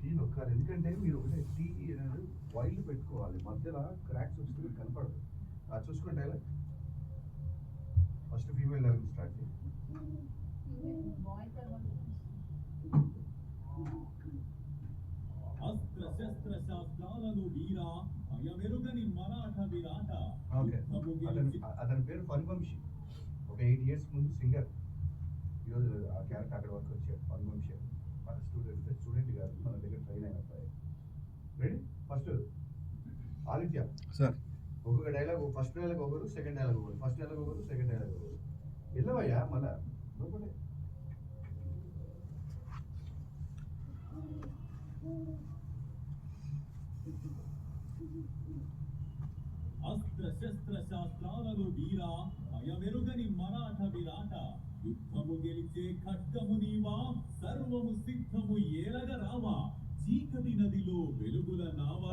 Tea నొక్కాలి, ఎందుకంటే మీరు ఒకటే టీ అనేది బాయిల్ పెట్టుకోవాలి, మధ్యలో క్రాక్స్ వస్తే మీకు కనపడదు. అది చూసుకుంటే ఫస్ట్ ఫీమేల్ డైలాగ్ స్టార్ట్ చేయండి. అస్త్ర శస్త్ర శాస్త్రాలను వీరా భయమెరుగని మరాఠ విరాట. ఓకే, అతని పేరు ఫణివంశీ. ఒక 8 years ముందు సింగర్. ఈరోజు ఆ క్యారెక్టర్ అక్కడ వరకు వచ్చాడు. ఫణివంశీ మన స్టూడెంట్ కాదు, మన దగ్గర ట్రైన్ అయిన అబ్బాయి. రెడీ? ఫస్ట్ ఆదిత్య సార్, ఒక్కొక్క డైలాగ్, ఫస్ట్ డైలాగ్ ఒకరు, సెకండ్ డైలాగ్ ఒకరు, ఫస్ట్ డైలాగ్ ఒకరు, సెకండ్ డైలాగ్ ఒకరు. వెళ్ళవయ్యా మళ్ళా లోపలే. అస్త్ర శస్త్ర శాస్త్రాలను వీరా భయమెరుగని మరాఠ విరాట. యుద్ధము గెలిచే ఖడ్గము నీవా, సర్వము సిద్ధము ఏలగ రావా. చీకటి నదిలో వెలుగుల నావా.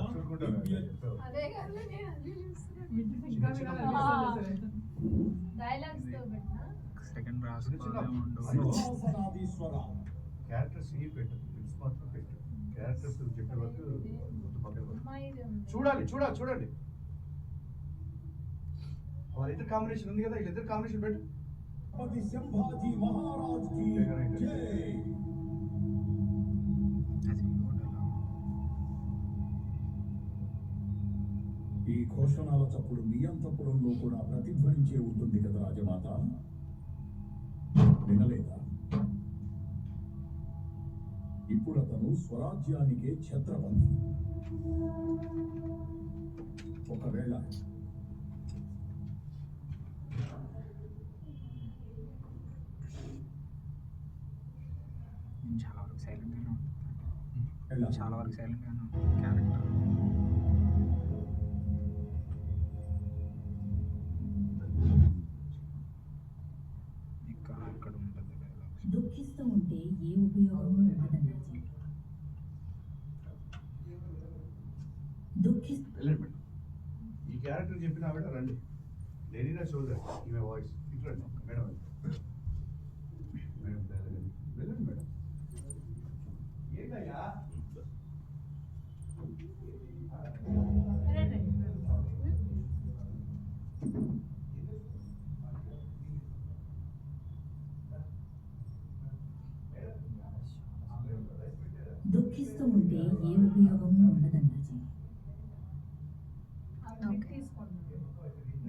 క్యారెక్టర్స్ పెట్టు, లిప్స్ మాత్రం పెట్టు. క్యారెక్టర్స్ చెప్పే వరకు చూడాలి చూడాలి చూడండి. వాళ్ళిద్దరు కాంబినేషన్ ఉంది కదా, వీళ్ళిద్దరు కాంబినేషన్ పెట్టు. సంభాజీ మహారాజ్ కి జై. ఈ ఘోషణాల చప్పుడు మీ అంతఃపురంలో కూడా ప్రతిధ్వనించే ఉంటుంది కదా రాజమాత, వినలేదా? ఇప్పుడు అతను స్వరాజ్యానికే ఛత్రపతి. ఒకవేళ చాలా వరకు సైలెంట్గానే ఉంటుంది. చాలా వరకు సైలెంట్గానే ఉంటుంది క్యారెక్టర్. ఇక్కడ ఉంటుంది డైలాగ్స్. దుఃఖిస్తూ ఉంటే ఏ ఉపయోగము ఉండదన్నది. వెళ్ళండి. ఈ క్యారెక్టర్ చెప్పిన ఆవిడ రండి, లేడీనా చౌదరి, ఈమె వాయిస్. ఇట్లండి మేడం, మేడం వెళ్ళండి మేడం. ఏంటయ్యా దుఃఖిస్తూ ఉంటే ఏ ఉపయోగము ఉండదన్నది.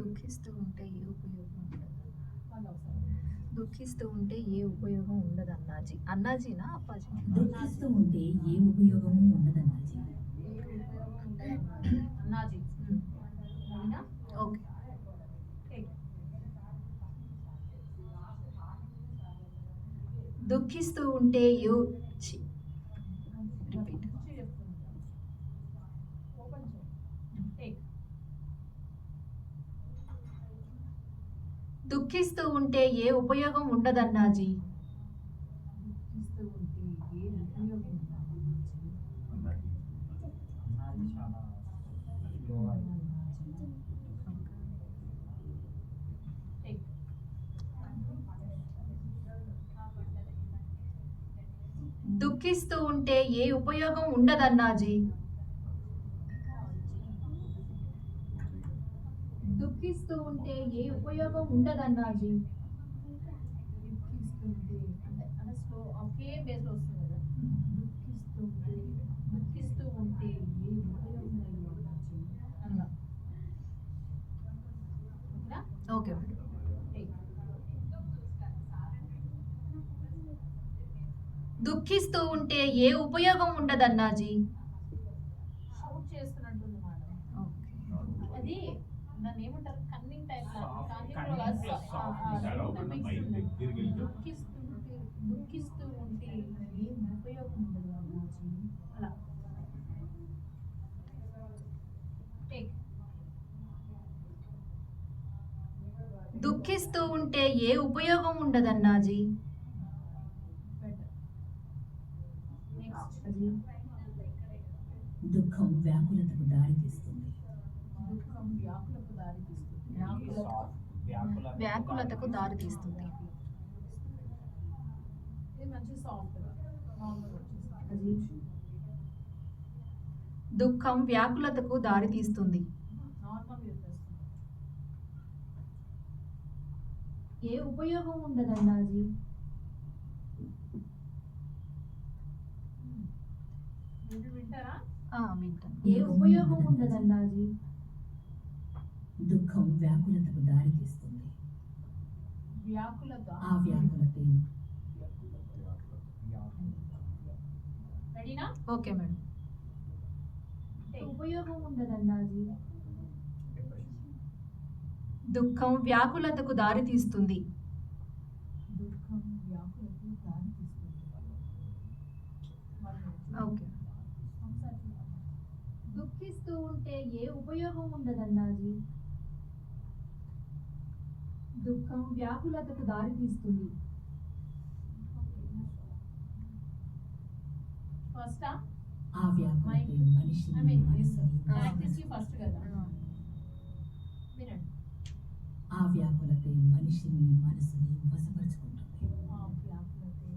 దుఃఖిస్తూ ఉంటే ఏ ఉపయోగం ఉండదు. దుఃఖిస్తూ ఉంటే ఏ ఉపయోగం ఉండదు అన్నాజీ. అన్నాజీనా అప్పాజీ? దుఃఖిస్తూ ఉంటే ఏ ఉపయోగము ఉండదన్నది. ఓకే. దుఃఖిస్తూ ఉంటే రిపీట్. దుఃఖిస్తూ ఉంటే ఏ ఉపయోగం ఉండదన్నాజీ. దుఃఖిస్తూ ఉంటే ఏ ఉపయోగం ఉండదన్నాజీ. దుఃఖిస్తూ ఉంటే ఏ ఉపయోగం ఉండదన్నాజీ. ఓకే. దుఃఖిస్తూ ఉంటే ఏ ఉపయోగం ఉండదన్నాజీ. అది దాన్ని ఏమంటారు, కన్నింగ్ టైప్. దుఃఖిస్తూ ఉంటే ఏం ఉపయోగం ఉండదు అన్నాజీ. అలా దుఃఖిస్తూ ఉంటే ఏ ఉపయోగం ఉండదన్నాజీ. దుఃఖం వ్యాకులతకు దారితీస్తుంది. వ్యాకులతకు దారితీస్తుంది. మంచి సాఫ్ట్ దుఃఖం వ్యాకులతకు దారితీస్తుంది. నార్మల్ చెప్పేస్తుంది. ఏ ఉపయోగం ఉండదన్నాజీ. మీరు వింటారా? వింటాను. ఏ ఉపయోగం ఉండదన్నాజీ. దుఃఖం వ్యాకులతకు దారితీస్తుంది. వ్యాకులత. ఆ వ్యాకులతే రెడీనా? Okay madam. ఉపయోగం ఉండదన్నాజీ. దుఃఖం వ్యాకులతకు దారితీస్తుంది. దుఃఖం వ్యాకులకు దారితీస్తుంది. ఓకే. దుఃఖిస్తూ ఉంటే ఏ ఉపయోగం ఉండదన్నాజీ. దుఃఖం వ్యాకులతకు దారితీస్తుంది. ఫస్టా? ఆ వ్యాకులతే మనిషిని మనసుని ప్రాక్టీస్ ఫస్ట్ కదా. వినండి. ఆ వ్యాకులతే మనిషిని మనసుని వశపరుచుకుంటుంది. ఆ వ్యాకులతే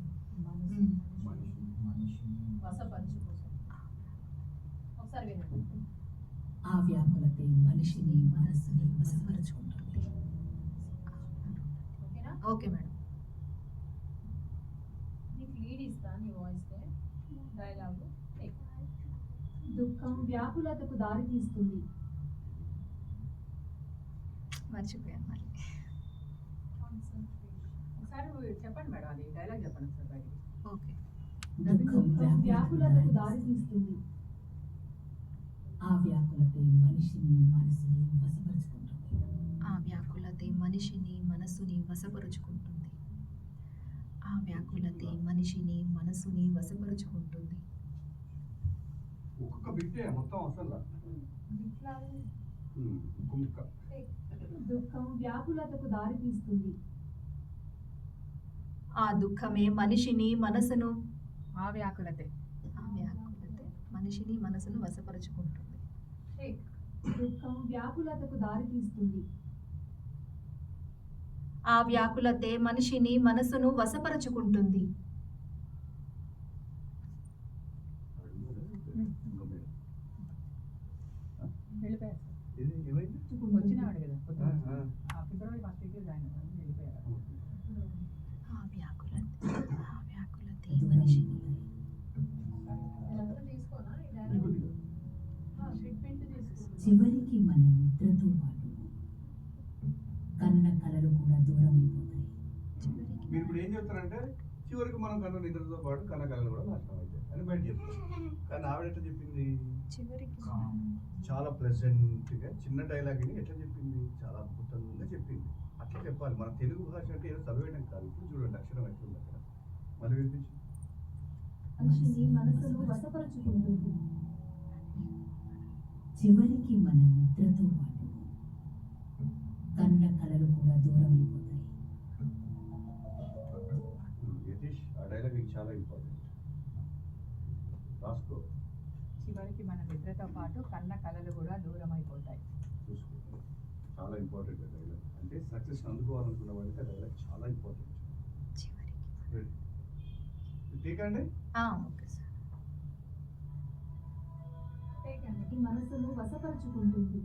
వశపరుచుకుంటుంది. ఒకసారి వినండి. ఆ వ్యాకులతే మనిషిని మనసుని వశపరుచుకుంటుంది. ఓకేనా? Okay madam. నీకు లీడ్ ఇస్తా నీ వాయిస్ డైలాగు. దుఃఖం వ్యాకులతకు దారితీస్తుంది. మర్చిపోయాను మళ్ళీ. ఒకసారి చెప్పండి మేడం, అది డైలాగ్ చెప్పండి ఒకసారి బయటికి. ఓకే. దుఃఖం వ్యాకులతకు వ్యాకులతకు దారితీస్తుంది. ఆ వ్యాకులతే మనిషిని మనసుని వశపరుచుకుంటుంది. ఆ వ్యాకులతే మనిషిని మనసుని వశపరుచుకుంటుంది. ఆ వ్యాకులతే మనిషిని మనసుని వశపరుచుకుంటుంది. ఒక్కొక్క బిట్టే మొత్తం అసలు ముక్క దుఃఖం వ్యాకులతకు దారితీస్తుంది. ఆ దుఃఖమే మనిషిని మనసును ఆ వ్యాకులతే మనిషిని మనసును వశపరుచుకుంటుంది. దుఃఖం వ్యాకులతకు దారితీస్తుంది. ఆ వ్యాకులతే మనిషిని మనసును వశపరుచుకుంటుంది. వెళ్ళిపోయారు సార్. ఇది ఏమైంది? వచ్చినాడు కదా పొద్దున్న. ఆ. ఫిబ్రవరి 1st వీక్ జాయిన్ అయ్యారు, వెళ్ళిపోయారు. ఆ వ్యాకులతే మనిషిని తీసుకోనా ఇంకొద్దిగా. చివరికి మన నిద్రతో పాటు కన్న కలలు కూడా దూరమైపోతాయి. మీరు ఇప్పుడు ఏం చెప్తారంటే చివరికి మనం కన్న నిద్రతో పాటు కన్న కళలు కూడా నాశనం అవుతాయి అని బయట చెప్తారు. కానీ ఆవిడ ఎట్లా చెప్పింది? చివరికి చాలా ప్లెజెంట్గా చిన్న డైలాగ్ని ఎట్లా చెప్పింది? చాలా అద్భుతంగా చెప్పింది. అట్లా చెప్పాలి. మన తెలుగు భాష అంటే ఏదో చదివేయడం కాదు. ఇప్పుడు చూడండి అక్షరం ఎట్లుంది అక్కడ. మళ్ళీ వినిపించి మనిషిని మనసును వశపరుచుకుంటుంది. చివరికి మన నిద్రతో పాటు కన్న కలలు కూడా దూరమైపోతాయి. యతీష్ ఆ డైలాగ్ నీకు చాలా ఇంపార్టెంట్. రాసుకో, చివరికి మన నిద్రతో పాటు కన్న కళలు కూడా దూరం అయిపోతాయి. చూసుకో. చాలా ఇంపార్టెంట్ డైలాగ్. అంటే సక్సెస్ అందుకోవాలనుకున్న వాళ్ళకి ఆ డైలాగ్ చాలా ఇంపార్టెంట్. చివరికి టీకండి. Okay sir. ఈ మనసును వశపరుచుకుంటుంది.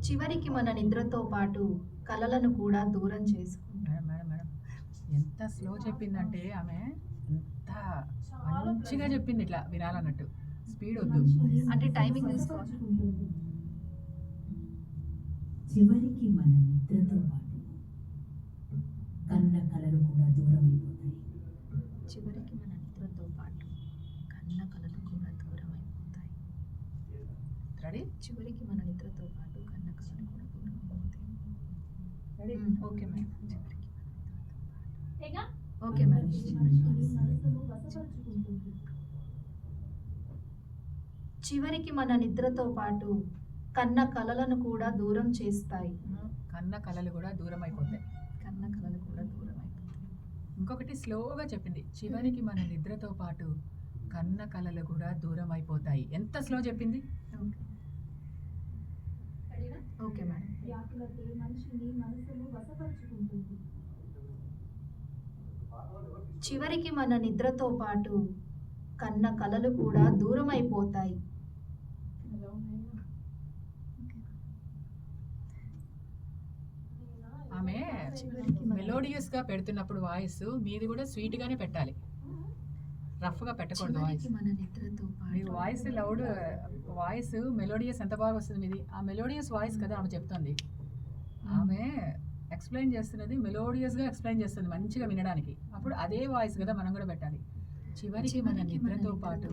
చివరికి మన నిద్రతో పాటు కలలను కూడా దూరం చేసుకుంటాం. మేడం మేడం మేడం ఎంత స్లో చెప్పిందంటే ఆమె, ఎంత మంచిగా చెప్పింది, ఇట్లా వినాలన్నట్టు. స్పీడ్ వద్దు. అంటే టైమింగ్ తీసుకోవాలి. వశపరుచుకుంటుంది. చివరికి మన నిద్రతో పాటు కన్న కలలు కూడా దూరమైపోతాయి. చివరికి మన నిద్రతో పాటు కన్న కలలు కూడా దూరం అయిపోతాయి. రెడీ? చివరికి మన నిద్రతో పాటు కన్న కలలు కూడా దూరం అయిపోతాయి. రెడీ? Okay madam. చివరికి ఏగా? Okay madam. మనిషిని మనసును వశపరుచుకుంటుంది. చివరికి మన నిద్రతో పాటు కన్న కలలను కూడా దూరం చేస్తాయి. కన్న కళలు కూడా దూరం అయిపోతాయి. కన్న కలలు కూడా దూరం అయిపోతాయి. ఇంకొకటి స్లోగా చెప్పింది, చివరికి మన నిద్రతో పాటు కన్న కళలు కూడా దూరం అయిపోతాయి. ఎంత స్లో చెప్పింది? ఓకే. రెడీనా? Okay madam. వ్యాకులతే మనిషిని మనసును వశపరుచుకుంటుంది. చివరికి మన నిద్రతో పాటు కన్న కలలు కూడా దూరం అయిపోతాయి. ఎలా ఉన్నాయో. ఆమె మెలోడియస్ గా పెడుతున్నప్పుడు వాయిస్ మీది కూడా స్వీట్ గానే పెట్టాలి, రఫ్ గా పెట్టకూడదు వాయిస్. చివరికి మన నిద్రతో మీ పాటు వాయిస్ లౌడ్, వాయిస్ మెలోడియస్ ఎంత బాగా వస్తుంది మీది. ఆ మెలోడియస్ వాయిస్ కదా ఆమె చెప్తుంది. ఆమె ఎక్స్ప్లెయిన్ చేస్తున్నది మెలోడియస్గా ఎక్స్ప్లెయిన్ చేస్తుంది మంచిగా వినడానికి. అప్పుడు అదే వాయిస్ కదా మనం కూడా పెట్టాలి. చివరికి మన నిద్రతో పాటు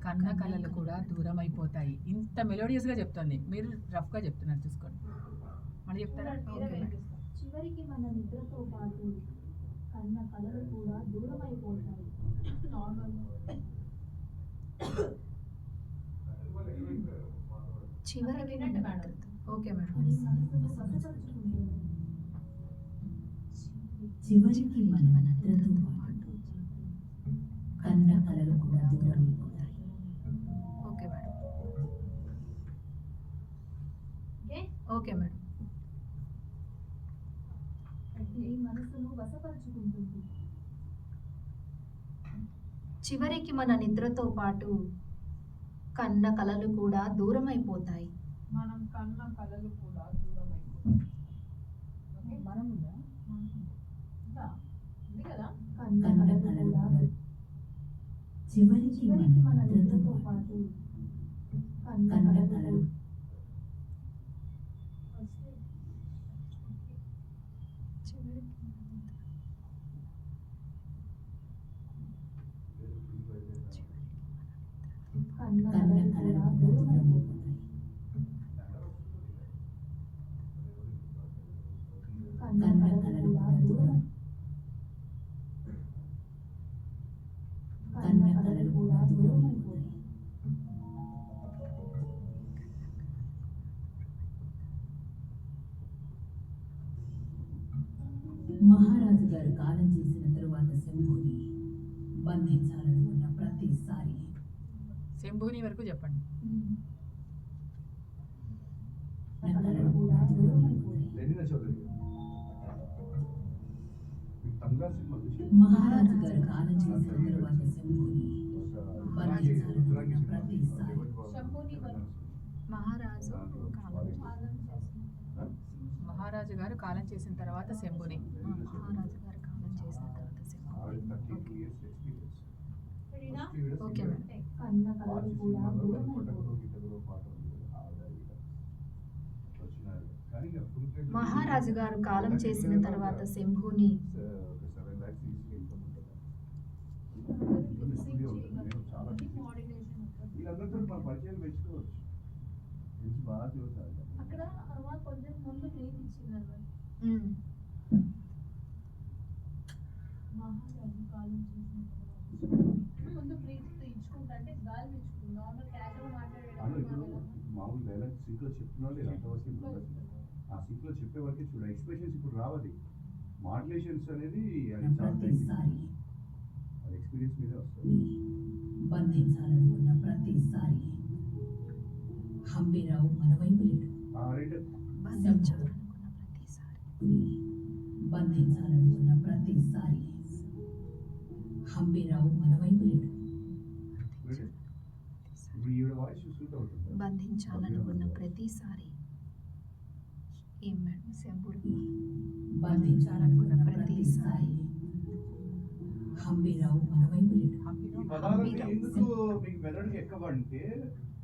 కన్న కళలు కూడా దూరం అయిపోతాయి. ఇంత మెలోడియస్గా చెప్తుంది, మీరు రఫ్గా చెప్తున్నారు. చూసుకోండి, మళ్ళీ చెప్తారా? ఓకే. చివరికి మన నిద్రతో పాటు కన్న కలలు కూడా దూరం అయిపోతాయి. నార్మల్ చివరికి మన నిద్రతో. Okay madam. చివరికి మన నిద్రతో పాటు కన్న కలలు కూడా దూరం అయిపోతాయి. Okay madam. Okay okay madam. నీ మనసును వశపరుచుకుంటుంది. చివరికి మన నిద్రతో పాటు కన్న కలలు కూడా దూరం అయిపోతాయి. మనం కన్న కలలు కూడా దూరం అయిపోతాయి. ఓకే మనం ఉందా? ఇంకా ఉంది కదా. కన్న కలలు కూడా చివరికి మన నిద్రతో పాటు కన్న కలలు కన్న కలలు కూడా దూరం అయిపోతాయి. కన్న కలలు కూడా దూరం కన్న కలలు కూడా దూరం అయిపోతాయి. మహారాజు గారు కాలం చేసిన తరువాత శంభుని బంధించాలనుకున్న ప్రతిసారి శంభుని వరకు చెప్పండి. కలలు కూడా దూరం అయిపోతాయి. లెనిన చౌదరి గారు. మీకు తంగా సినిమా చూసి మహారాజు గారు కాలం చేసిన తరువాత శంభుని బంధించాలనుకున్న ప్రతిసారి శంభుని మహారాజు మహారాజు గారు కాలం చేసిన తర్వాత శంభుని. మహారాజు గారు కాలం చేసిన తర్వాత ఆవిడ 32 years experience. రెడీనా? Okay madam. కన్న కలలు కూడా దూరం కొట్టకలో అయిపోతాయి. గిట్టకలో పాట ఉంది కదా, ఆవిడ ఈవిడ వచ్చినారు. కానీ ఇక full fledged మహారాజు గారు కాలం చేసిన తర్వాత శంభుని ఒక 7 lakhs easily income ఉంటుంది. అందరూ స్టూడియో లిప్సింగ్ ఉంటుంది. నేను చాలా చేయగలరు. మోడ్యులేషన్ ఉంటుంది. వీళ్ళందరితో మన పరిచయాలు పెంచుకోవచ్చు. తెలిసి బాగా చూస్తారు. అక్కడ అమ్మ కొంచెం ముందు బ్రీత్ ఇచ్చిందన్న. మ్మ్. మహారాజు కాలం చేసిన ముందు బ్రీత్ ఇచ్చుకుంటా అంటే గాలి ఇచ్చుకుంటు నార్మల్ క్యాజువల్ అవును, ఇప్పుడు మాట్లాడేటప్పుడు మామూలు డైలాగ్ సింక్ లో చెప్తున్నా లేదు అంతవరకు ఆ సింక్ లో చెప్పే వరకే చూడ ఎక్స్ప్రెషన్స్ ఇప్పుడు రావాలి. మాడ్యులేషన్స్ అనేది అది చాలా ప్రతిసారి అది ఎక్స్పీరియన్స్ మీదే వస్తుంది. బంధించాలనుకున్న ప్రతిసారి హంబీరావు మన వైపు లేడు. రైట్ బంధించాలనుకున్న ప్రతిసారి బంధించాలనుకున్న ప్రతిసారి హంబీరావు మన వైపు లేడు. ఇప్పుడు ఈవిడ వాయిస్ సూట్ అవుతుంది. బంధించాలనుకున్న ప్రతిసారి ఏం మేడం శంభుడు బంధించాలనుకున్న ప్రతిసారి హంబీరావు మన వైపు లేడు. ఈ పదాలన్నీ ఎందుకు మీకు మెదడుకి ఎక్కవంటే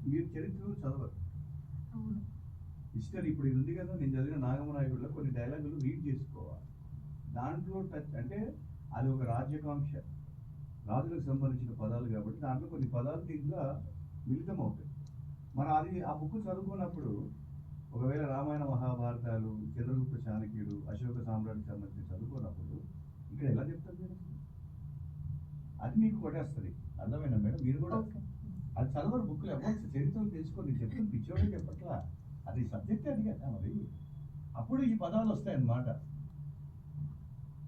మీరు చరిత్రలు చదవరు. అవును. హిస్టరీ ఇప్పుడు ఇది ఉంది కదా, నేను చదివిన నాగమనాయుడులో కొన్ని డైలాగులు రీడ్ చేసుకోవాలి. దాంట్లో టచ్ అంటే అది ఒక రాజ్యకాంక్ష, రాజులకు సంబంధించిన పదాలు కాబట్టి దాంట్లో కొన్ని పదాలు దీంట్లో మిళితం అవుతాయి. మనం అది ఆ బుక్ చదువుకున్నప్పుడు ఒకవేళ రామాయణ మహాభారతాలు, చంద్రగుప్త చాణక్యుడు, అశోక సామ్రాజ్యానికి సంబంధించి చదువుకున్నప్పుడు ఇక్కడ ఎలా చెప్తారు మీరు? అది మీకు కొట్టేస్తుంది. అర్థమైనా మేడం? మీరు కూడా ఓకే. అది చదవరు బుక్లు ఎవరు చరిత్రలు తెలుసుకోండి. నేను చెప్తున్న పిచ్చోడే చెప్పట్లా, అది సబ్జెక్టే అది కదా మరి. అప్పుడు ఈ పదాలు వస్తాయన్నమాట.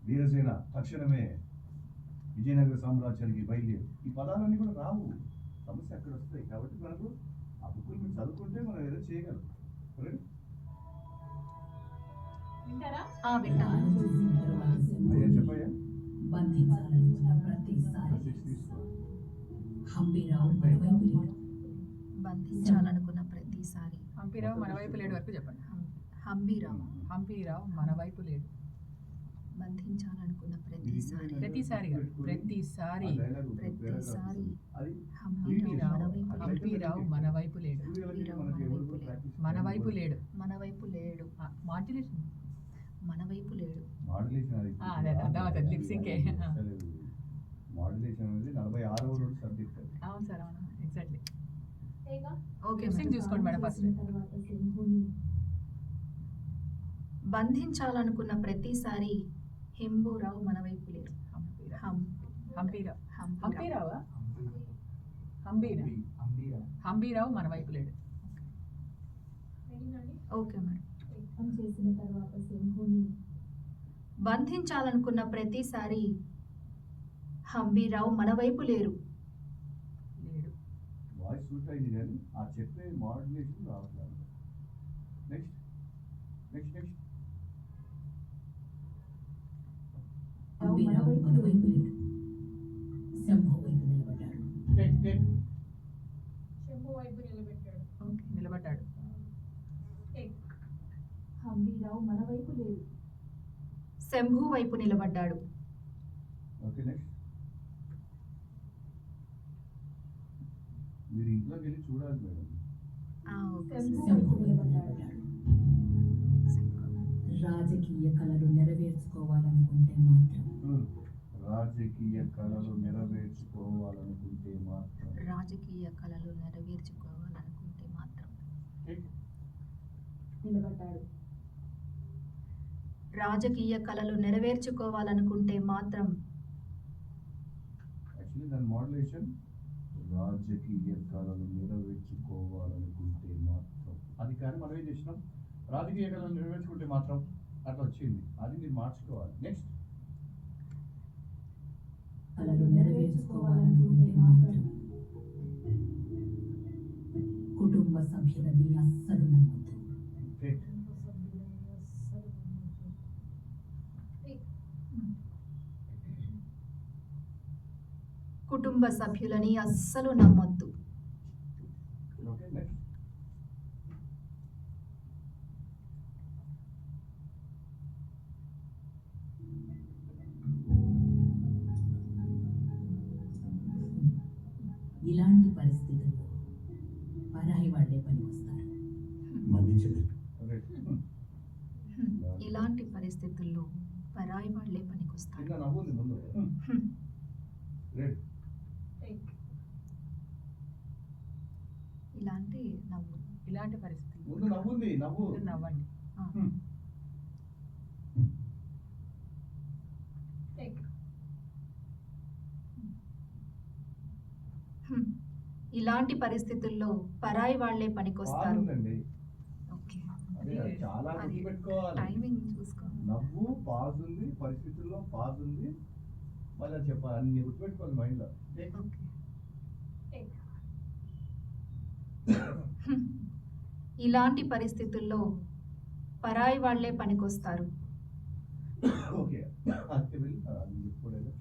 వీరసేన తక్షణమే విజయనగర సామ్రాజ్యానికి బయలుదేరు, ఈ పదాలన్నీ కూడా రావు. సమస్య అక్కడ వస్తాయి. కాబట్టి మనకు ఆ బుక్కులు మీరు చదువుకుంటే మనం ఏదో చేయగలం. వింటారా? వింటాను. కాలం చేసిన తరువాత అయ్యా శంభుని చెప్పయ్యా. బంధించాలనుకున్న ప్రతిసారి తీసుకో. హంబీరావు మరోవైపు లేడు. బంధించాలనుకున్న ప్రతిసారి హంపీరావు మన వైపు లేడు వరకు చెప్పండి. హంబీరావు హంపీరావు మన వైపు లేడు. బంధించాలనుకున్న ప్రతిసారి ప్రతిసారి కాదు, ప్రతిసారి. ప్రతిసారి అది హంపీరావు మన వైపు లేడు. మన వైపు లేడు. మన వైపు లేడు. మాడ్యులేషన్. మన వైపు లేడు. అదే అర్థమవుతుంది. లిప్సింకే. మాడ్యులేషన్ అనేది 46వ రోజు సబ్జెక్ట్ అది. అవును సార్, అవును, ఎగ్జాక్ట్లీ. ఏగా ఓకే లిప్సింగ్ చూసుకోండి మేడం ఫస్ట్. బంధించాలనుకున్న ప్రతిసారి హెంబూరావు మన వైపు లేడు. హంపీరావు. హంబీరావు. హంపీరావా? హంబీరావు మన వైపు లేడు. రెడీనండి? Okay madam. చేసిన తర్వాత శంభుని బంధించాలనుకున్న ప్రతిసారి హంబీరావు మన వైపు లేరు. లేడు. వాయిస్ సూట్ అయింది కానీ ఆ చెప్పే మాడ్యులేషన్ రావట్లేదు. నెక్స్ట్ నెక్స్ట్ నెక్స్ట్ హంబీరావు మరోవైపు లేడు. శంభు వైపు నిలబడ్డాడు. శంభు వైపు నిలబెట్టాడు. ఓకే, నిలబడ్డాడు. హంబీరావు మన వైపు లేడు. శంభు వైపు నిలబడ్డాడు. ఓకే నెక్స్ట్ మీరు ఇంట్లోకి వెళ్ళి చూడాలి మేడం. Okay Shambhu sir. వైపు నిలబడ్డాడు. రాజకీయ కళలు నెరవేర్చుకోవాలనుకుంటే మాత్రం రాజకీయ కళలు నెరవేర్చుకోవాలనుకుంటే మాత్రం రాజకీయ కళలు నెరవేర్చుకోవాలనుకుంటే మాత్రం నిలబడ్డాడు. రాజకీయ కళలు నెరవేర్చుకోవాలనుకుంటే మాత్రం యాక్చువల్లీ దాని మాడ్యులేషన్ రాజకీయ కళలు నెరవేర్చుకోవాలనుకుంటే మాత్రం అది కానీ మనం ఏం చేసినాం, రాజకీయ కళలు నెరవేర్చుకుంటే మాత్రం అట్లా వచ్చింది. అది మీరు మార్చుకోవాలి. నెక్స్ట్ కళలు నెరవేర్చుకోవాలనుకుంటే మాత్రం కుటుంబ సభ్యులని అస్సలు నమ్మొద్దు. కుటుంబ సభ్యులని అస్సలు నమ్మొద్దు. ఓకే నెక్స్ట్ ఇలాంటి పరిస్థితుల్లో పరాయి వాళ్లే పనికొస్తారు. మన్నించండి. ఇలాంటి పరిస్థితుల్లో పరాయి వాళ్లే పనికొస్తారు. చిన్న నవ్వుంది ముందు. రెడీ ఇలాంటి నవ్వు. ఇలాంటి పరిస్థితి. ముందు నవ్వుంది. నవ్వు నవ్వండి. ఇలాంటి పరిస్థితుల్లో పరాయి వాళ్లే పనికొస్తారు. బాగుందండి. ఓకే, అదే చాలా అది గుర్తుపెట్టుకోవాలి. టైమింగ్ చూసుకోండి. నవ్వు పాజ్ ఉంది, పరిస్థితుల్లో పాజ్ ఉంది, మళ్ళీ చెప్పాలి. అన్ని గుర్తుపెట్టుకోవాలి మైండ్లో. ఓకే. ఇలాంటి పరిస్థితుల్లో పరాయి వాళ్లే పనికొస్తారు. ఓకే అది వెళ్ళి అది చెప్పుకోలేదు.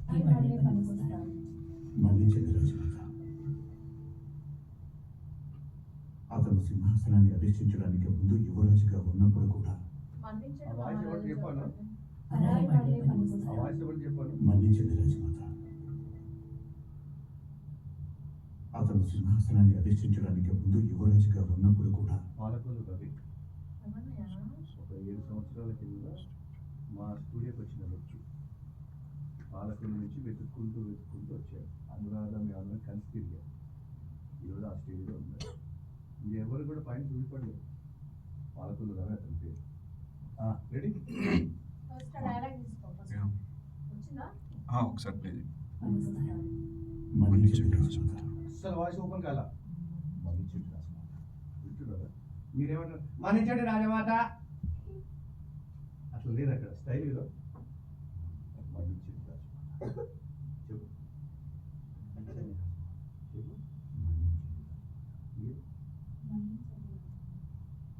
వాళ్లే పనికొస్తారు. మన్నించండి రాజమాత. అతను సింహాసనాన్ని అధిష్ఠించడానికి ముందు యువరాజుగా ఉన్నప్పుడు కూడా మన్నించడం ఆ వాయిస్ ఎవరు చెప్పాను? పరాయి వాళ్లే ఆ పనికొస్తారు. వాయిస్ ఎవరు చెప్పాను? మన్నించండి రాజమాత. అతను సింహాసనాన్ని అధిష్ఠించడానికి ముందు యువరాజుగా ఉన్నప్పుడు కూడా పాలకొల్లు రవి ఏమన్నాయా? ఒక 7 సంవత్సరాల కింద మా స్టూడియోకి వచ్చిన వ్యక్తి పాలకొల్లు నుంచి వెతుక్కుంటూ వచ్చాడు. అనురాధ మేము కలిసి తిరిగాం. ఈరోజు ఆ స్టేజ్లో ఉన్నారు. ఎవరు కూడా పైన చూపడలేదు. పాలకొల్లు రవి అతని పేరు. రెడీ ఫస్ట్ డైలాగ్ తీసుకో. ఫస్ట్ వచ్చిందా? ఒకసారి ప్లీజ్. పనికొస్తారు. మన్నించండి రాజమాత. అసలు వాయిస్ ఓపెన్ కాల. మన్నించండి రాజమాత. వింటున్నారా? మీరేమంటారు? మన్నించండి రాజమాత. అట్లా లేదు అక్కడ స్టైల్లో. మన్నించండి రాజమాత. చెప్పు చెప్పు.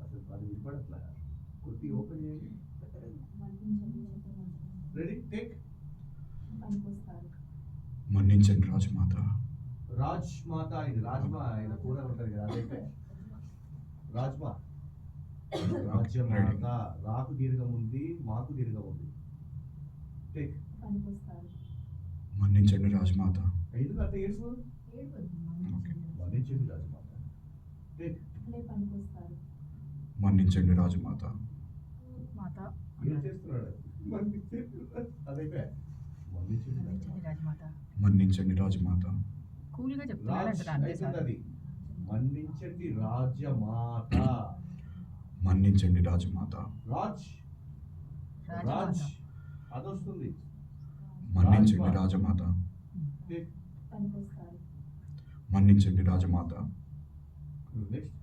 అసలు అది వినపడట్లా. కొద్దిగా ఓపెన్ చేయండి. Ready take. పనికొస్తారు. మన్నించండి రాజమాత. రాజ్ మాత, ఇది రాజ్మా ఆయన కూర ఉంటుంది కదా అదైతే రాజ్మా. రాజ్యమాత, రాకు దీర్ఘం ఉంది, మాకు దీర్ఘం ఉంది. టేక్. పనికొస్తారు. మన్నించండి రాజమాత. ఎందుకు అంత ఏడుపు? మన్నించండి రాజమాత. టేక్. అనే పనికొస్తారు. మన్నించండి రాజమాత. మాత ఏం చేస్తున్నాడు? అదైతే మన్నించండి మన్నించండి రాజమాత. మన్నించండి రాజమాత. కూల్గా రాజ్ చెప్తున్నారంట అంతే అవుతుంది సార్. అది. మన్నించండి రాజ్యమాత. మన్నించండి రాజమాత. రాజ్ రాజమాత. రాజ్ అదొస్తుంది. మన్నించండి రాజమాత. టేక్. పనికొస్తారు. మన్నించండి రాజమాత. నెక్స్ట్.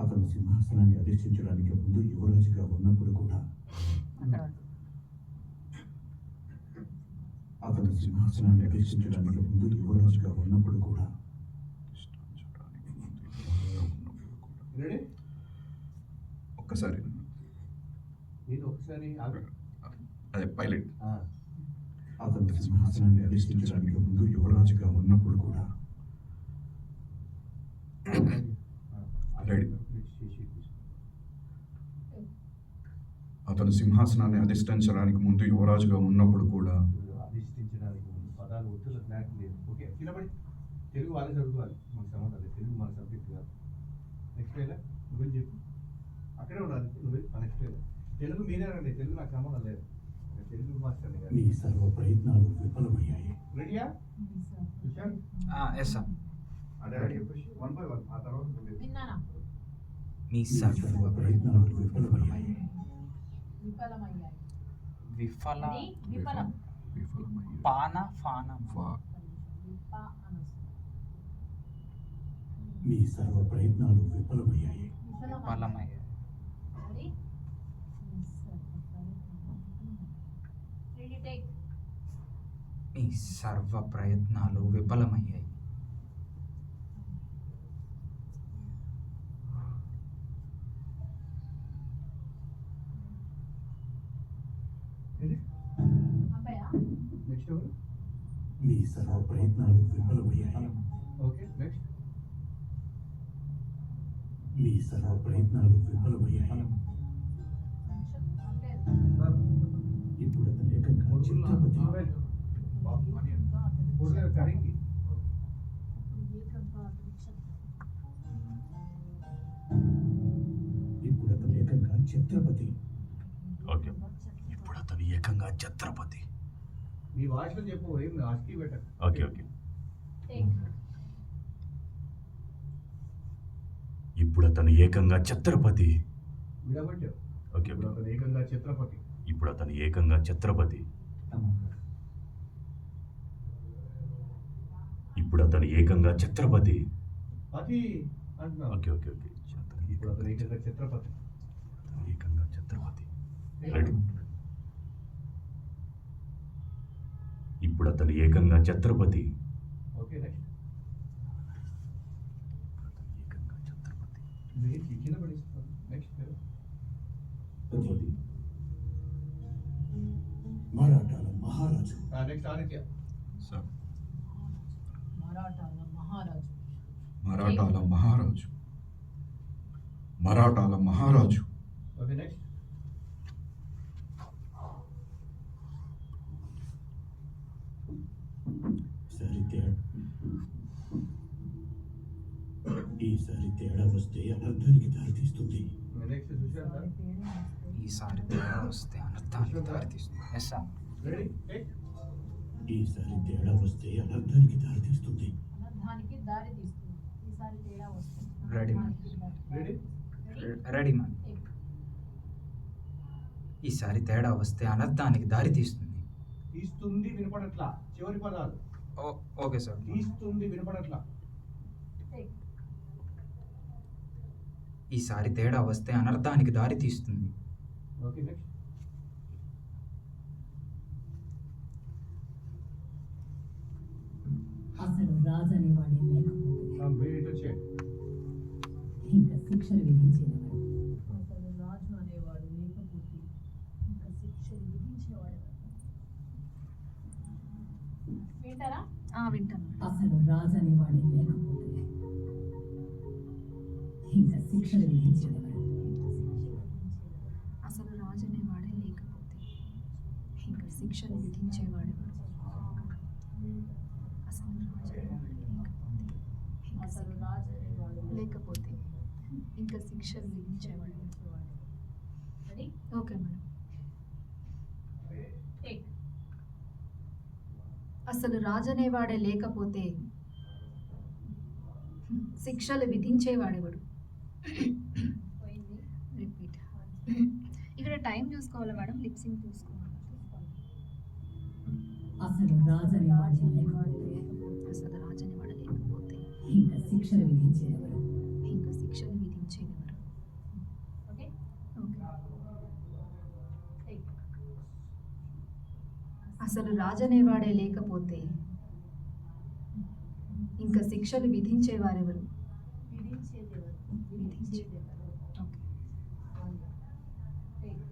అతను సింహాసనాన్ని అధిష్ఠించడానికి ముందు యువరాజుగా ఉన్నప్పుడు కూడా అక్కడ అతను సింహాసనాన్ని అధిష్ఠించడానికి ముందు యువరాజుగా ఉన్నప్పుడు కూడా రెడీ. ఒక్కసారి నేను ఒకసారి ఆగు. అదే పైలట్. ఆ, అతను సింహాసనాన్ని అధిష్ఠించడానికి ముందు యువరాజుగా ఉన్నప్పుడు కూడా రెడీ. అతను సింహాసనాన్ని అధిష్ఠించడానికి ముందు యువరాజుగా ఉన్నప్పుడు కూడా అధిష్ఠించడానికి ముందు పదాలు ఒత్తుల క్లారిటీ లేదు. ఓకే నిలబడి తెలుగు వాళ్ళే చదువుకోవాలి, మనకు సంబంధం లేదు. తెలుగు మన సబ్జెక్ట్ కాదు. నెక్స్ట్ వేళ నువ్వు చెప్పు, అక్కడే ఉండాలి. నువ్వు నెక్స్ట్ వేళ తెలుగు మీరేనండి, తెలుగు నాకు సంబంధం లేదు. తెలుగు మాస్టర్ని కాదు. నీ సర్వ ప్రయత్నాలు విఫలమయ్యాయి. రెడీయా సుశాంత్? Yes sir. అదే చెప్పేసి 1 by 1 ఆ తర్వాత నువ్వు. విన్నానా? మీ నీ సర్వ ప్రయత్నాలు విఫలమయ్యాయి. విఫలమయ్యాయి. విఫల అది విఫలం. విఫలమయ్యాయి. పాన ఫానం విప అనొస్తుంది. నీ సర్వ ప్రయత్నాలు విఫలమయ్యాయి. విఫలమయ్యాయి. అది రెడీ టేక్. మీ సర్వ ప్రయత్నాలు విఫలమయ్యాయి. అబ్బాయ నెక్స్ట్ ఎవరు? నీ సర్వ ప్రయత్నాలు విఫలమయ్యాయి. Okay next. నీ సర్వ ప్రయత్నాలు విఫలమయ్యాయి. ఇప్పుడు అతను ఏకంగా చిత్రపతి. కడింగి ఇప్పుడు అతను ఏకంగా ఛత్రపతి. ఇప్పుడు అతను ఏకంగా ఛత్రపతి. నీ వాయిస్లో చెప్పు, ఏం ఆస్కి బెటర్. Okay okay. టేక్. ఇప్పుడు అతను ఏకంగా ఛత్రపతి. విడబట్టావు. ఓకే ఇప్పుడు అతను ఏకంగా ఛత్రపతి. ఇప్పుడు అతను ఏకంగా ఛత్రపతి. ఇప్పుడు అతను ఏకంగా ఛత్రపతి. పతి అంటున్నావు. Okay okay okay. ఇప్పుడు అతను ఏకంగా ఛత్రపతి. అతను ఏకంగా ఛత్రపతి. రెడీ. ఇప్పుడు అతను ఏకంగా ఛత్రపతి. Okay next. ఏకంగా ఛత్రపతి. ఇది కింద పడేస్తాను. నెక్స్ట్ ఛత్రపతి. మరాఠాల మహారాజు. నెక్స్ట్ ఆదిత్య. సార్. మరాఠాల మహారాజు. మరాఠాల మహారాజు. మరాఠాల మహారాజు. Okay next. ఈసారి తేడా వస్తే అనర్థానికి దారితీస్తుంది. నెక్స్ట్ సుశాంత్. ఈసారి తేడా వస్తే అనర్థానికి దారితీస్తుంది. Yes sir. Ready take. ఈసారి తేడా వస్తే అనర్థానికి దారితీస్తుంది. అనర్థానికి దారి తీస్తుంది. ఈసారి తేడా వస్తుంది. Ready ready. Ready ma'am. Take. ఈసారి తేడా వస్తే అనర్థానికి దారితీస్తుంది. తీస్తుంది వినపడట్లా, చివరి పదాలు. Okay sir. తీస్తుంది వినపడట్లా. టేక్. ఈసారి తేడా వస్తే అనర్థానికి దారితీస్తుంది. Okay next. అసలు రాజు అనేవాడే లేకపోతే వెయిట్ వచ్చే శిక్షలు విధించేదెవరు? అసలు రాజు అనేవాడు లేకపోతే ఇంకా శిక్షలు విధించేవాడు. వింటారా? వింటాను. అసలు రాజు అనేవాడే లేకపోతే ఇంకా శిక్షలు విధించేదెవరు? అసలు రాజు అనేవాడే లేకపోతే ఇంకా శిక్షలు విధించేవాడెవడు? అసలు రాజు అనేవాడే లేకపోతే ఇంకా శిక్షలు విధించేవాడెవడు? రెడీ? Okay madam. టేక్. అసలు రాజు అనేవాడే లేకపోతే శిక్షలు విధించేవాడెవడు? పోయింది. రిపీట్. ఇక్కడ టైం చూసుకోవాలి మేడం, లిప్సింగ్ చూసుకోవాలి. అసలు రాజు అనేవాడే లేకపోతే అసలు రాజు అనేవాడే లేకపోతే ఇంకా శిక్షలు విధించేదెవరు? ఇంకా శిక్షలు విధించేదెవరు? ఓకే? ఓకే. టేక్. అసలు రాజు అనేవాడే లేకపోతే ఇంకా శిక్షలు విధించేవారెవరు? విధించేదెవరు? విధించేదెవరు? ఓకే. టేక్.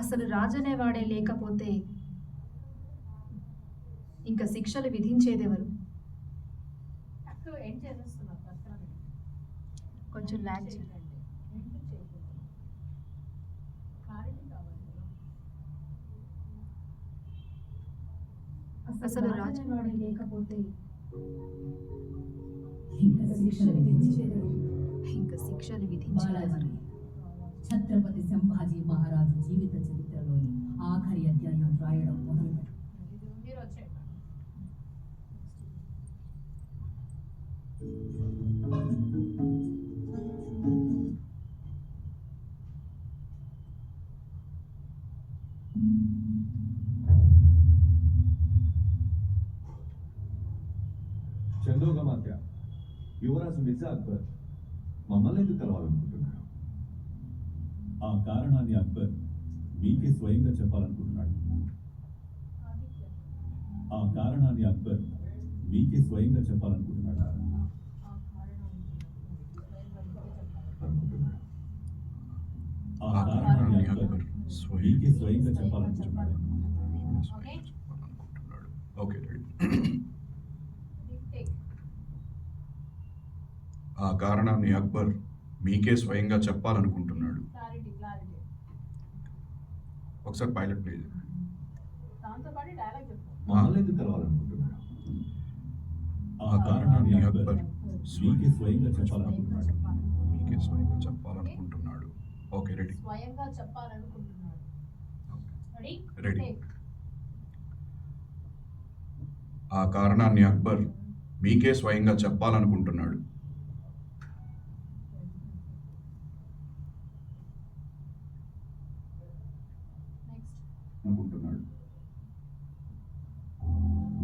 అసలు రాజు అనేవాడే లేకపోతే ఇంకా శిక్షలు విధించేదెవరు? అక్కడ ఎండ్ చేసేస్తున్నారు పక్కన. కొంచెం ల్యాగ్ చేయండి. ఎండ్ చేయకూడదు. క్లారిటీ కావాలి కదా. అసలు రాజు అనేవాడే లేకపోతే ఇంకా శిక్షలు విధించేదెవరు? ఇంకా శిక్షలు విధించేదెవరు? ఛత్రపతి సంభాజీ మహారాజు జీవిత చరిత్రలోని ఆఖరి అధ్యాయం రాయడం మొదలుపెట్టారు. మీరు వచ్చేయండి. చందోగమాత్య యువరాజు మిర్జా అక్బర్ మమ్మల్ని ఎందుకు కలవాలనుకుంటున్నారు? ఆ కారణాన్ని అక్బర్ మీకే స్వయంగా చెప్పాలనుకుంటున్నాడు. ఆ కారణాన్ని అక్బర్ మీకే స్వయంగా చెప్పాలనుకుంటున్నాడు. ఆ కారణాన్ని అక్బర్ మీకే స్వయంగా చెప్పాలనుకుంటున్నాడు. ఓకే? Okay daddy. టేక్. ఆ కారణాన్ని అక్బర్ మీకే స్వయంగా చెప్పాలనుకుంటున్నాడు. క్లారిటీ. ఒకసారి పైలట్ ప్లీజ్. దాంతో పాటు డైలాగ్ చెప్తాను. మమ్మల్ని ఎందుకు కలవాలనుకుంటున్నాడు? ఆ కారణాన్ని అక్బర్ మీకే స్వయంగా చెప్పాలనుకుంటున్నాడు. మీకే స్వయంగా చెప్పాలనుకుంటున్నాడు. Okay ready. స్వయంగా చెప్పాలనుకుంటున్నాడు. రెడీ? రెడీ. టేక్. ఆ కారణాన్ని అక్బర్ మీకే స్వయంగా చెప్పాలనుకుంటున్నాడు. నెక్స్ట్. అనుకుంటున్నాడు.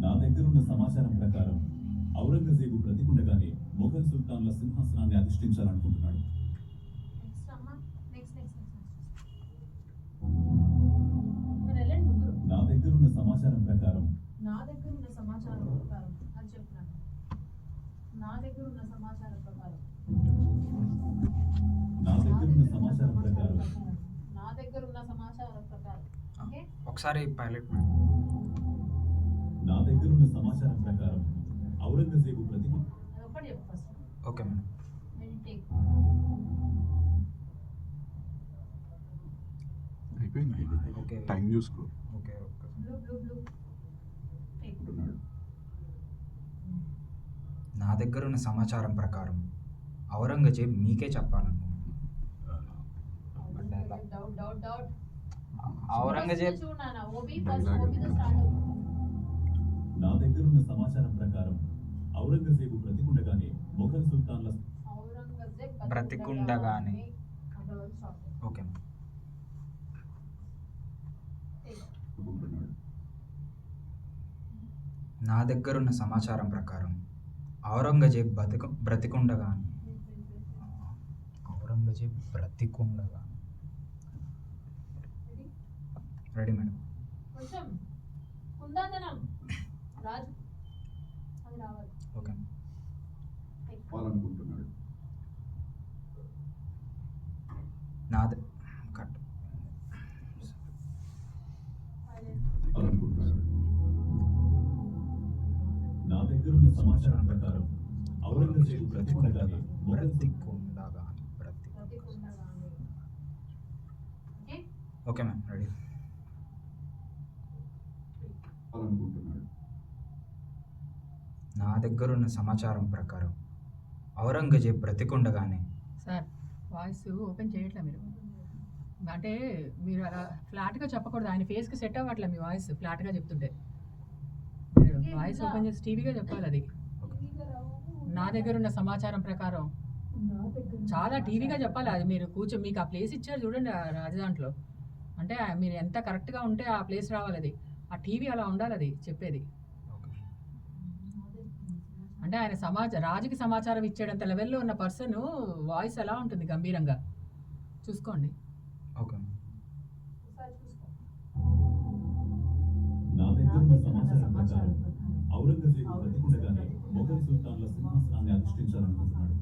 నా దగ్గరున్న సమాచారం ప్రకారం ఔరంగజేబు బ్రతికుండగానే మొఘల్ సుల్తాన్ల సింహాసనాన్ని అధిష్ఠించాలనుకుంటున్నాడు. నెక్స్ట్ అమ్మా. నెక్స్ట్. మీరు వెళ్ళండి ముగ్గురు. నా దగ్గరున్న సమాచారం ప్రకారం నా దగ్గర ఉన్న సమాచారం ప్రకారం అని చెప్తున్నాను. నా దగ్గర ఉన్న సమాచారం ప్రకారం. నా దగ్గరున్న సమాచారం ప్రకారం నా దగ్గర ఉన్న సమాచారం ప్రకారం. ఓకే? ఒకసారి పైలట్ నా దగ్గరున్న సమాచారం ప్రకారం ఔరంగజేబు బ్రతికుండ అది ఒకటి చెప్పు first. Okay madam. Ready? Take. అయిపోయింది. ఓకే. టైం చూసుకో. ఓకే. బ్లూ. టేక్. అనుకుంటున్నాడు. నా దగ్గర ఉన్న సమాచారం ప్రకారం ఔరంగజేబ్ మీకే చెప్పాలనుకుంటున్నాను. డౌట్. ఔరంగజేబ్ చూడనా ఓబీ ఫస్ట్ ఓబీతో స్టార్ట్ అవుతుంది. నా దగ్గరున్న సమాచారం ప్రకారం ఔరంగజేబు బ్రతికుండగానే మొఘల్ సుల్తాన్ల ఔరంగజేబ్ బ్రతికుండగానే. అంతవరకు స్టాప్. Okay madam. అనుకుంటున్నాడు. నా దగ్గర ఉన్న సమాచారం ప్రకారం ఔరంగజేబ్ బ్రతికుండగానే. ఔరంగజేబ్ బ్రతికుండగానే. Ready madam. కొంచెం కుందాదనం రాజు అది రావాలి. ఓకే. చెప్పాలనుకుంటున్నాడు. దగ్గరున్న సమాచారం ప్రకారం ఔరంగజేబు బ్రతికుండగానే మొఘల్ బ్రతికుండగానే. Okay okay ma'am ready. అనుకుంటున్నాడు. నా దగ్గరున్న సమాచారం ప్రకారం ఔరంగజేబ్ బ్రతికుండగానే. సార్ వాయిస్ ఓపెన్ చేయట్లే మీరు, అంటే మీరు అలా ఫ్లాట్గా చెప్పకూడదు. ఆయన ఫేస్కి సెట్ అవ్వట్లే మీ వాయిస్ ఫ్లాట్గా చెప్తుంటే. మీరు వాయిస్ ఓపెన్ చేసి టీవీగా చెప్పాలి అది. నా దగ్గర ఉన్న సమాచారం ప్రకారం చాలా టీవీగా చెప్పాలి అది. మీరు మీకు ఆ ప్లేస్ ఇచ్చారు చూడండి ఆ రాజదాంట్లో, అంటే మీరు ఎంత కరెక్ట్గా ఉంటే ఆ ప్లేస్ రావాలి అది. ఆ టీవీ అలా ఉండాలి అది చెప్పేది. అంటే ఆయన రాజుకి సమాచారం ఇచ్చేటంత లెవెల్లో ఉన్న పర్సన్ వాయిస్ ఎలా ఉంటుంది గంభీరంగా చూసుకోండి. ఓకే నా దగ్గరున్న సమాచారం ప్రకారం ఔరంగజేబు బ్రతికుండగానే మొఘల్ సుల్తాన్ల సింహాసనాన్ని అధిష్ఠించాలనుకుంటున్నాడు.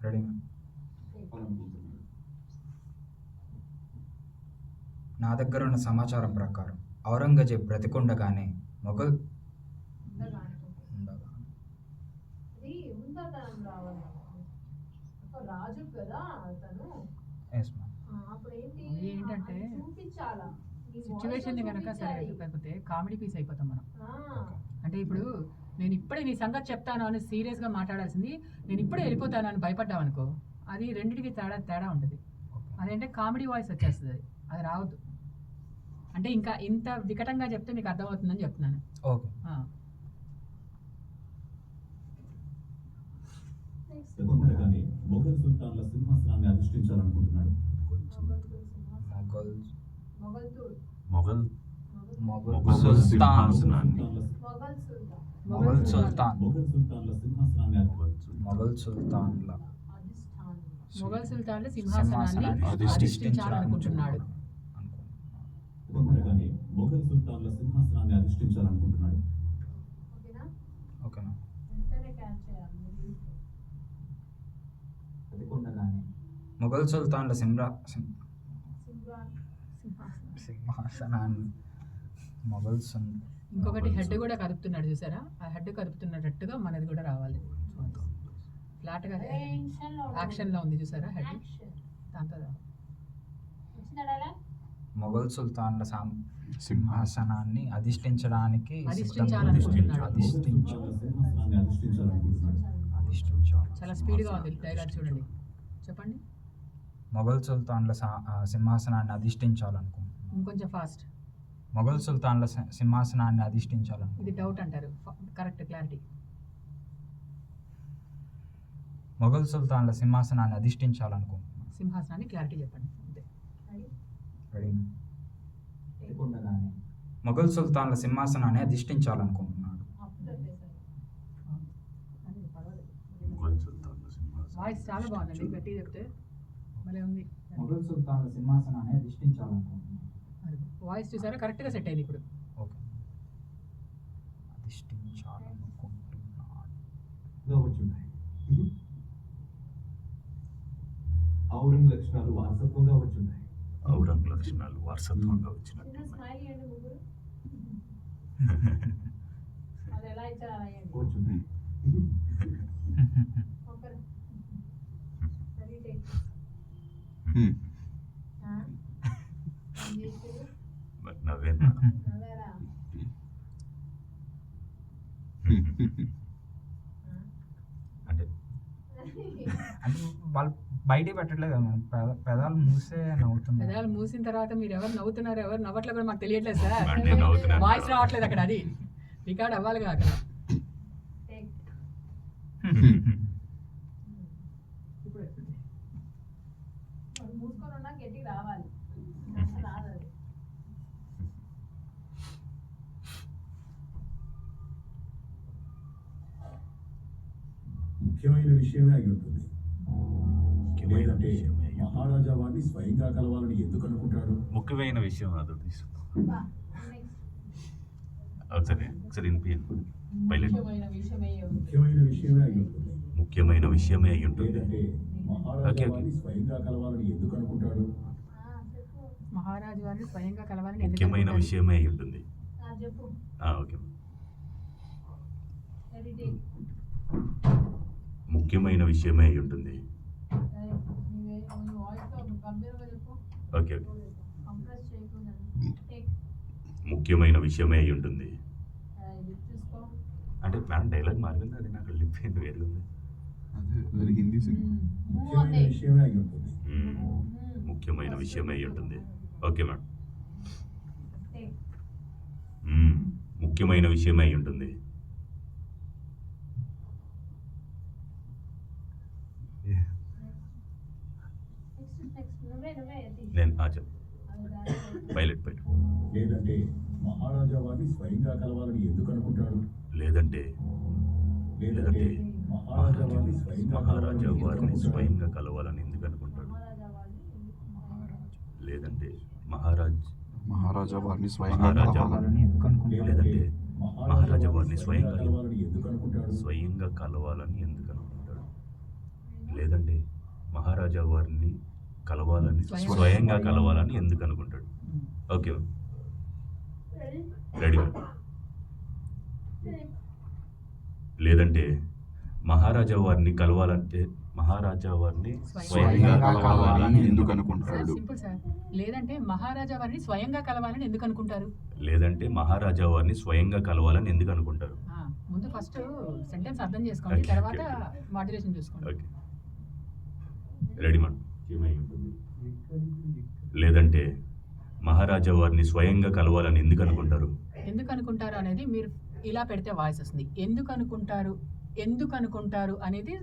Ready ma'am. అనుకుంటున్నాడు. నా దగ్గర ఉన్న సమాచారం ప్రకారం ఔరంగజేబ్ బ్రతికుండగానే మొఘల్ ఉండగా. అది ఉందాతనం రావాలి. ఒక రాజు కదా అతను. Yes ma'am. అప్పుడు ఏంటంటే చూపించాలా సిచ్యువేషన్ కనుక సరే లేకపోతే కామెడీ పీస్ అయిపోతాం మనం. అంటే ఇప్పుడు నేను ఇప్పుడే నీ సంగతి చెప్తాను అని సీరియస్గా మాట్లాడాల్సింది నేను ఇప్పుడే వెళ్ళిపోతాను అని భయపడ్డావు అనుకో, అది రెండింటికి తేడా ఉంటుంది. అదేంటే కామెడీ వాయిస్ వచ్చేస్తుంది, అది రావద్దు. అంటే ఇంకా ఇంత వికటంగా చెప్తే మీకు అర్థమవుతుందని చెప్తున్నాను. ఓకే. బ్రతికుండగానే మొఘల్ సుల్తాన్ల సింహాసనాన్ని అధిష్ఠించాలనుకుంటున్నాడు. మొఘల్ సుల్తాన్. సింహాసనాన్ని మొఘల్ సుల్తాన్. మొఘల్ సుల్తాన్ల సింహాసనాన్ని మొఘల్ సుల్తాన్ల మొఘల్ సుల్తాన్ల సింహాసనాన్ని అధిష్ఠించాలనుకుంటున్నాడు. బ్రతికుండగానే మొఘల్ సుల్తాన్ల సింహాసనాన్ని అధిష్ఠించాలనుకుంటున్నాడు. ఓకేనా. బ్రతికుండగానే మొఘల్ సుల్తాన్ల సింహాసనాన్ని మొఘల్ ఇంకొకటి హెడ్ కూడా కదుపుతున్నాడు చూసారా, ఆ హెడ్ కదుపుతున్నట్టుగా మనది కూడా రావాలి. ఫ్లాట్గా యాక్షన్లో ఉంది చూసారా హెడ్, దాంతో మొఘల్ సుల్తాన్ల సింహాసనాన్ని అధిష్ఠించడానికి అధిష్ఠించాలనుకుంటున్నాడు. సింహాసనాన్ని అధిష్ఠించాలనుకుంటున్నాడు. చాలా స్పీడ్గా ఉంది డైలాగ్ చూడండి, చెప్పండి. మొఘల్ సుల్తాన్ల సింహాసనాన్ని అధిష్ఠించాలనుకుంటున్నాడు. ఇంకొంచెం ఫాస్ట్. మొఘల్ సుల్తాన్ల సింహాసనాన్ని అధిష్ఠించాలనుకుంటున్నాడు. ఇది డౌట్ అంటారు, కరెక్ట్ క్లారిటీ. మొఘల్ సుల్తాన్ల సింహాసనాన్ని అధిష్ఠించాలనుకుంటున్నాడు. సింహాసనాన్ని క్లారిటీ చెప్పండి అంతే. రెడీ. బ్రతికుండగానే మొఘల్ సుల్తాన్ల సింహాసనాన్ని అధిష్ఠించాలనుకుంటున్నాడు. వాయిస్ చాలా బాగుందండి, గట్టి చెప్తే భలే ఉంది. మొఘల్ సుల్తాన్ల సింహాసనాన్ని అధిష్ఠించాలనుకుంటున్నాడు. వాయిస్ చూసారా కరెక్ట్గా సెట్ అయింది ఇప్పుడు. ఓకే. అధిష్ఠించాలనుకుంటున్నాడు. వచ్చున్నాయి. ఔరంగ్ లక్షణాలు వారసత్వంగా వచ్చున్నాయి. ఔరంగ్ లక్షణాలు వారసత్వంగా వచ్చినట్టు. స్మైల్ ఇవ్వండి ముగ్గురు. అది ఎలా ఇచ్చారు అలా ఇవ్వండి. వచ్చున్నాయి. ఒకరు. Ready, take. ఏం చేశారు? మరి నవ్వేనా? నవ్వారా? అంటే వాళ్ళు బయట పెట్టట్లేదు కదా మనం, పెదాలు మూసే నవ్వుతున్నాం. పెదాలు మూసిన తర్వాత మీరు ఎవరు నవ్వుతున్నారు ఎవరు నవ్వట్లేదు కూడా మాకు తెలియట్లేదు సార్. అంటే నవ్వుతున్నాను. వాయిస్ రావట్లేదు అక్కడ, అది రికార్డ్ అవ్వాలిగా అక్కడ. Take. ఇప్పుడు మరి మూసుకొని ఉన్నా గట్టిగా రావాలి. రాదు అది. ముఖ్యమైన విషయమే అయి ఉంటుంది. ముఖ్యమైన లేదంటే విషయమే అయి ఉంటుంది. మహారాజా వారిని స్వయంగా కలవాలని ఎందుకు అనుకుంటాడు? ముఖ్యమైన విషయం అది తీసుకుందాం. బా, next. సరే ఒకసారి వినిపించండి. పైలట్. ముఖ్యమైన విషయమే ముఖ్యమైన విషయమే అయి ఉంటుంది. ముఖ్యమైన విషయమే అయి ఉంటుంది. లేదంటే మహారాజా ఓకే, ఓకే. వారిని స్వయంగా కలవాలని ఎందుకు అనుకుంటాడు? చెప్పు. మహారాజు వారిని స్వయంగా కలవాలని ఎందుకు ముఖ్యమైన అనుకుంటారు? విషయమే అయి ఉంటుంది. చెప్పు. ఓకే. Ready, take. ముఖ్యమైన విషయమే అయి ఉంటుంది. నీ వాయిస్తో గంభీరంగా చెప్పు. ఓకే. కంప్రెస్ చేయకుండా. Take. ముఖ్యమైన విషయమే అయి ఉంటుంది. లిప్ చూసుకో. అంటే మేడం డైలాగ్ మారింది, అది నాకు లిప్ ఏంటి వేరుగా ఉంది. అది హిందీ సినిమా. ముఖ్యమైన విషయమే అయి ఉంటుంది. ముఖ్యమైన విషయమే అయి ఉంటుంది. Okay madam. Take. ముఖ్యమైన విషయమే అయి ఉంటుంది. Next. నువ్వే అది. నేను చెప్పు. అది దాని. పైలట్. లేదంటే మహారాజా వారిని స్వయంగా కలవాలని ఎందుకు అనుకుంటాడు? లేదంటే మహారాజా వారిని మహారాజా వారిని స్వయంగా కలవాలని ఎందుకు అనుకుంటాడు? మహారాజా వాళ్ళు లేదంటే మహారాజా వారిని స్వయంగా మహారాజా కావాలని ఎందుకు అనుకుంటారు? లేదంటే మహారాజా వారిని స్వయంగా కలవాలని ఎందుకు అనుకుంటాడు? స్వయంగా కలవాలని ఎందుకు అనుకుంటాడు? లేదంటే మహారాజా వారిని కలవాలని స్వయంగా కలవాలని ఎందుకు అనుకుంటాడు? ఓకే. రెడీ. లేదంటే మహారాజా వారిని కలవాలంటే మహారాజా వారిని స్వయంగా కలవాలని ఎందుకు అనుకుంటాడు? Simple sir. లేదంటే మహారాజా వారిని స్వయంగా కలవాలని ఎందుకు అనుకుంటారు? లేదంటే మహారాజా వారిని స్వయంగా కలవాలని ఎందుకు అనుకుంటారు? ముందు ఫస్ట్ సెంటెన్స్ అర్థం చేసుకోండి, Okay, తర్వాత okay. మాడ్యులేషన్ చూసుకోండి. ఓకే. Ready madam. లేదంటే మహారాజా వారిని స్వయంగా కలవాలని ఎందుకు అనుకుంటారు? ఎందుకు అనుకుంటారు అనేది మీరు ఇలా పెడితే వాయిస్ వస్తుంది. ఎందుకు అనుకుంటారు అనేది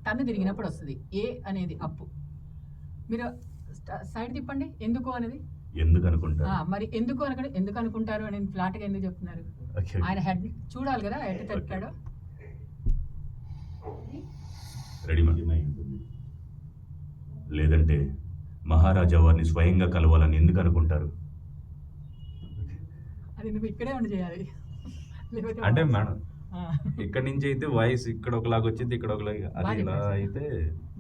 టన్ను తిరిగినప్పుడు వస్తుంది. ఏ అనేది అప్పు. మీరు సైడ్ తిప్పండి. ఎందుకు అనేది ఎందుకు అనుకుంటారు? మరి ఎందుకు అనుకుంటారు అనేది ఫ్లాట్గా ఎందుకు చెప్తున్నారు? ఓకే. ఆయన హెడ్ చూడాలి కదా, ఎట్ట తిప్పాడో. Ready madam. లేదంటే మహారాజా వారిని స్వయంగా కలవాలని ఎందుకు అనుకుంటారు? అది నువ్వు ఇక్కడే ఉండి చేయాలి. లేకపోతే అంటే మేడం ఆ, ఇక్కడ నుంచి అయితే వాయిస్ ఇక్కడ ఒకలాగా వచ్చింది, ఇక్కడ ఒకలాగా, అది బాగా ఇలా చెప్పారు. అయితే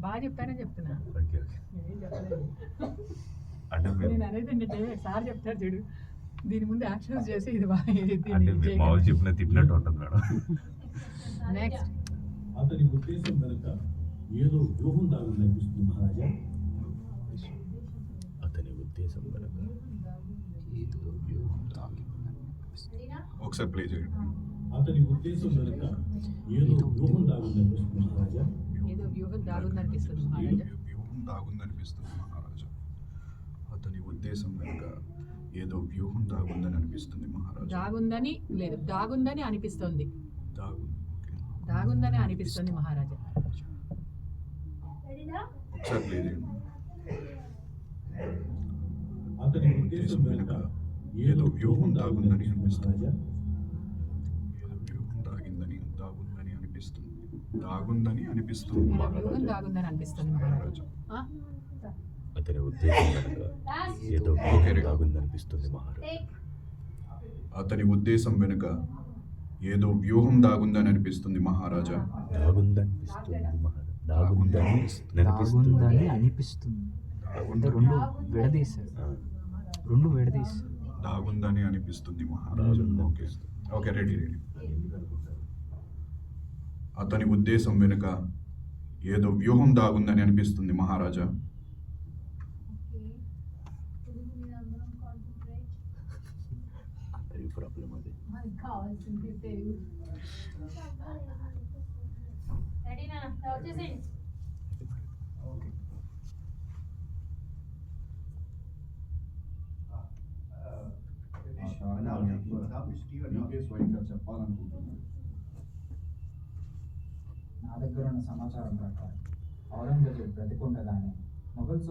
బాగా చెప్పానని చెప్తున్నా. ఓకే. ఓకే. నేనేం చెప్పలేదు. అంటే మీరు నేను అనేది ఏంటంటే సార్ చెప్తారు చూడు, దీని ముందు యాక్షన్స్ చేసి ఇది బాగా అంటే మీరు మామూలు చెప్పిన తిప్పినట్టు ఉంటుంది మేడం. నెక్స్ట్. అతని ఉద్దేశం వెనుక ఏదో వ్యూహం దాగుందనిపిస్తుంది మహారాజా. అతని ఉద్దేశం వెనక ఒకసారి ప్లే చేయండి. అతని ఉద్దేశం వెనుక ఏదో వ్యూహం దాగుందనిపిస్తుంది మహారాజా. ఏదో వ్యూహం దాగుందనిపిస్తుంది మహారాజా. వ్యూహం దాగుందనిపిస్తుంది మహారాజా. అతని ఉద్దేశం వెనుక ఏదో వ్యూహం దాగుందని అనిపిస్తుంది మహారాజా. దాగుందని లేదు, దాగుందని అనిపిస్తుంది. దాగుందని అనిపిస్తుంది మహారాజా. ఒకసారి ప్లే చేయండి. అతని ఉద్దేశం వెనుక ఏదో వ్యూహం దాగుందని అనిపిస్తుంది. ఏదో వ్యూహం దాగుందని అనిపిస్తుంది ఏదో మహారాజా. వ్యూహం దాగుందని అనిపిస్తుంది మహారాజా. అతని ఉద్దేశం వెనక ఏదో వ్యూహం దాగుందనిపిస్తుంది మహారాజా. అతని ఉద్దేశం వెనుక ఏదో వ్యూహం దాగుందని అనిపిస్తుంది మహారాజా. దాగుందని అనిపిస్తుంది. అంటే రెండు విడదీశారు. దాగుందని అనిపిస్తుంది మహారాజా. ఓకే. Okay, ready. అతని ఉద్దేశం వెనుక ఏదో వ్యూహం దాగుందని అనిపిస్తుంది మహారాజా. అందరి ప్రాబ్లం అది. మనకి కావాల్సింది తెలుగు. రెడీనా? వచ్చేసేయండి. మీకే స్వయంగా చెప్పాలనుకుంటున్నాను. నా దగ్గర ఉన్న సమాచారం ప్రకారం ఔరంగజేబు బ్రతికుండగానే మొఘల్